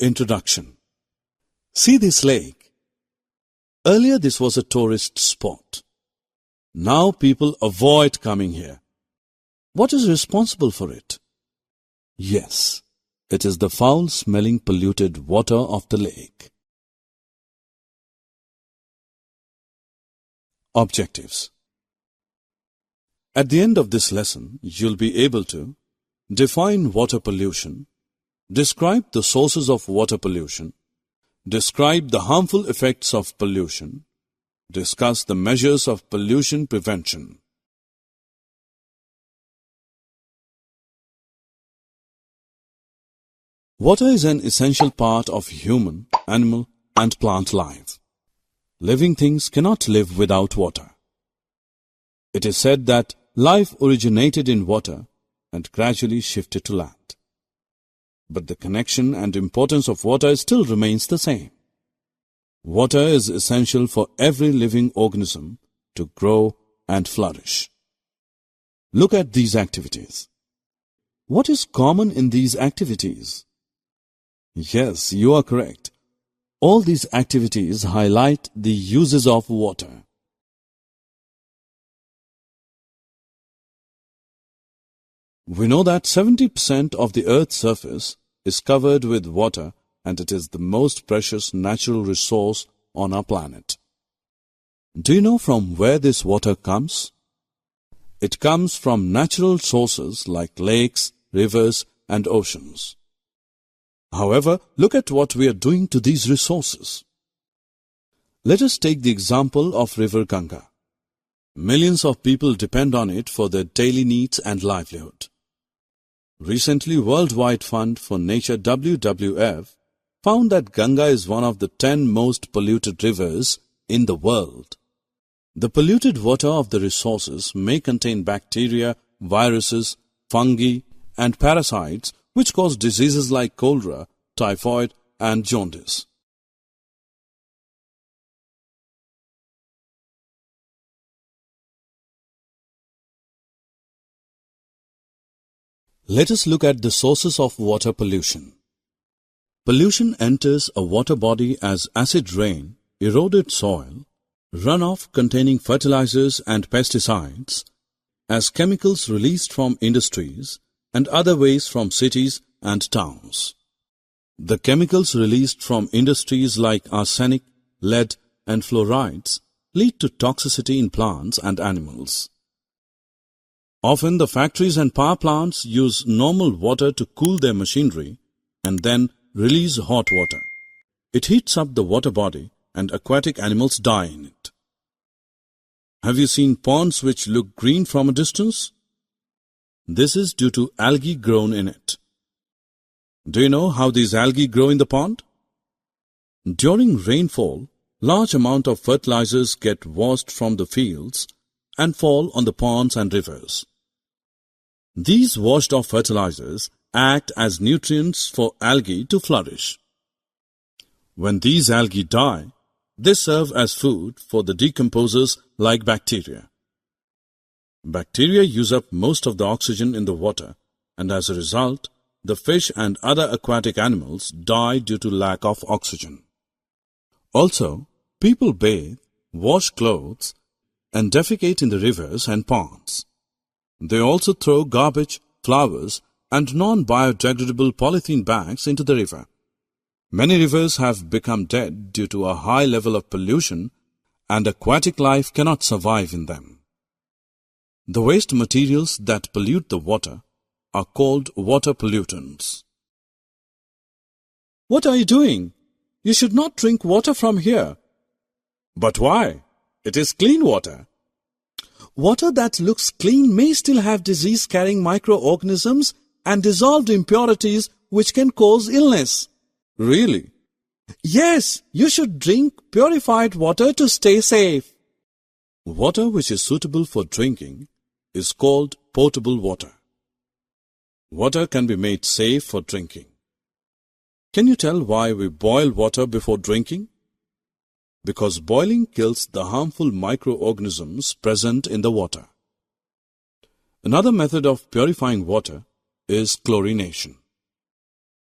Introduction. See this lake. Earlier this was a tourist spot. Now people avoid coming here. What is responsible for it? Yes, it is the foul-smelling polluted water of the lake. Objectives. At the end of this lesson, you'll be able to define water pollution, describe the sources of water pollution, describe the harmful effects of pollution, discuss the measures of pollution prevention. Water is an essential part of human, animal, and plant life. Living things cannot live without water. It is said that life originated in water and gradually shifted to land. But the connection and importance of water still remains the same. Water is essential for every living organism to grow and flourish. Look at these activities. What is common in these activities? Yes, you are correct. All these activities highlight the uses of water. We know that 70% of the Earth's surface is covered with water, and it is the most precious natural resource on our planet. Do you know from where this water comes? It comes from natural sources like lakes, rivers, and oceans. However, look at what we are doing to these resources. Let us take the example of River Ganga. Millions of people depend on it for their daily needs and livelihood. Recently, Worldwide Fund for Nature WWF found that Ganga is one of the 10 most polluted rivers in the world. The polluted water of the resources may contain bacteria, viruses, fungi, and parasites which cause diseases like cholera, typhoid, and jaundice. Let us look at the sources of water pollution. Pollution enters a water body as acid rain, eroded soil, runoff containing fertilizers and pesticides, as chemicals released from industries, and other waste from cities and towns. The chemicals released from industries like arsenic, lead, and fluorides lead to toxicity in plants and animals. Often the factories and power plants use normal water to cool their machinery and then release hot water. It heats up the water body and aquatic animals die in it. Have you seen ponds which look green from a distance? This is due to algae grown in it. Do you know how these algae grow in the pond? During rainfall, large amount of fertilizers get washed from the fields and fall on the ponds and rivers. These washed-off fertilizers act as nutrients for algae to flourish. When these algae die, they serve as food for the decomposers like bacteria. Bacteria use up most of the oxygen in the water, and as a result, the fish and other aquatic animals die due to lack of oxygen. Also, people bathe, wash clothes, and defecate in the rivers and ponds. They also throw garbage, flowers, and non-biodegradable polythene bags into the river. Many rivers have become dead due to a high level of pollution, and aquatic life cannot survive in them. The waste materials that pollute the water are called water pollutants. What are you doing? You should not drink water from here. But why? It is clean water. Water that looks clean may still have disease-carrying microorganisms and dissolved impurities which can cause illness. Really? Yes, you should drink purified water to stay safe. Water which is suitable for drinking is called potable water. Water can be made safe for drinking. Can you tell why we boil water before drinking? Because boiling kills the harmful microorganisms present in the water. Another method of purifying water is chlorination.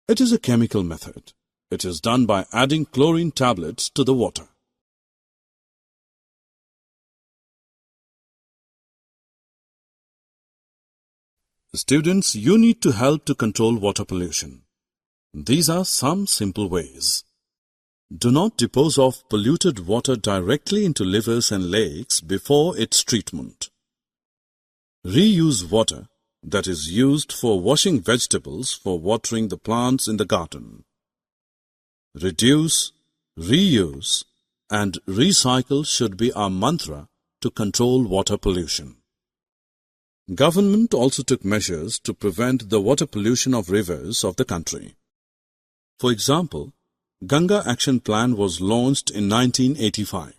It is a chemical method It is done by adding chlorine tablets to the water. Students, you need to help to control water pollution. These are some simple ways. Do not dispose of polluted water directly into rivers and lakes before its treatment. Reuse water that is used for washing vegetables for watering the plants in the garden. Reduce, reuse, and recycle should be our mantra to control water pollution. Government also took measures to prevent the water pollution of rivers of the country. For example, Ganga Action Plan was launched in 1985.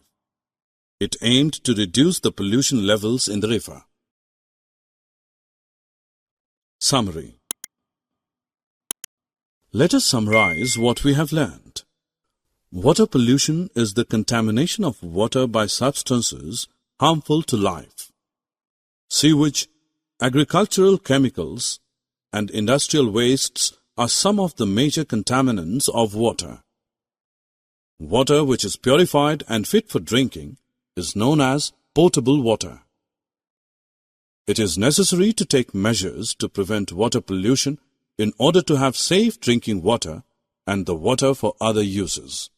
It aimed to reduce the pollution levels in the river. Summary. Let us summarize what we have learned. Water pollution is the contamination of water by substances harmful to life. Sewage, agricultural chemicals, and industrial wastes are some of the major contaminants of water. Water which is purified and fit for drinking is known as potable water. It is necessary to take measures to prevent water pollution in order to have safe drinking water and the water for other uses.